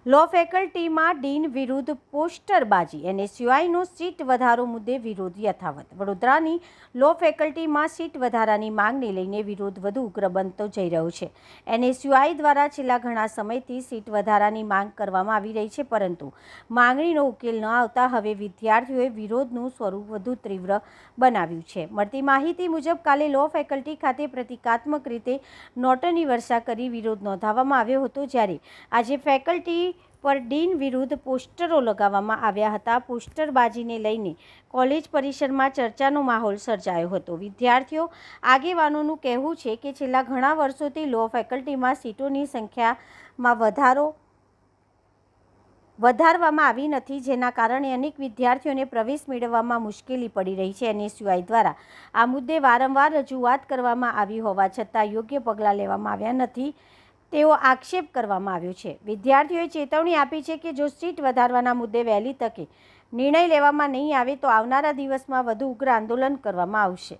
લો ફેકલ્ટીમાં dean વિરુદ્ધ પોસ્ટરબાજી, એનએસયુઆઈનો seat વધારો મુદ્દે વિરોધ યથાવત. વડોદરાની લો ફેકલ્ટીમાં સીટ વધારાની માંગને લઈને વિરોધ વધુ ઉગ્ર બનતો જઈ રહ્યો છે. એનએસયુઆઈ દ્વારા છેલ્લા ઘણા સમયથી સીટ વધારાની માંગ કરવામાં આવી રહી છે, પરંતુ માંગણીનો ઉકેલ ન આવતા હવે વિદ્યાર્થીઓએ વિરોધનું સ્વરૂપ વધુ તીવ્ર બનાવ્યું છે. મળતી માહિતી મુજબ કાલે લો ફેકલ્ટી ખાતે પ્રતિકાત્મક રીતે નોટોની વર્ષા કરી વિરોધ નોંધાવવામાં આવ્યો હતો, જ્યારે આજે ફેકલ્ટી પર ડીન વિરુદ્ધ પોસ્ટરો લગાવવામાં આવ્યા હતા. પોસ્ટરબાજીને લઈને કોલેજ પરિસરમાં ચર્ચાનો માહોલ સર્જાયો હતો. વિદ્યાર્થીઓ આગેવાનોનું કહેવું છે કે છેલ્લા ઘણા વર્ષોથી લો ફેકલ્ટીમાં સીટોની સંખ્યામાં વધારવામાં આવી નથી, જેના કારણે અનેક વિદ્યાર્થીઓને પ્રવેશ મેળવવામાં મુશ્કેલી પડી રહી છે. એનએસયુઆઈ દ્વારા આ મુદ્દે વારંવાર રજૂઆત કરવામાં આવી હોવા છતાં યોગ્ય પગલાં લેવામાં આવ્યા નથી તેવો આક્ષેપ કરવામાં આવ્યો છે. વિદ્યાર્થીઓએ ચેતવણી આપી છે કે જો સીટ વધારવાના મુદ્દે વહેલી તકે નિર્ણય લેવામાં નહીં આવે તો આવનારા દિવસમાં વધુ ઉગ્ર આંદોલન કરવામાં આવશે.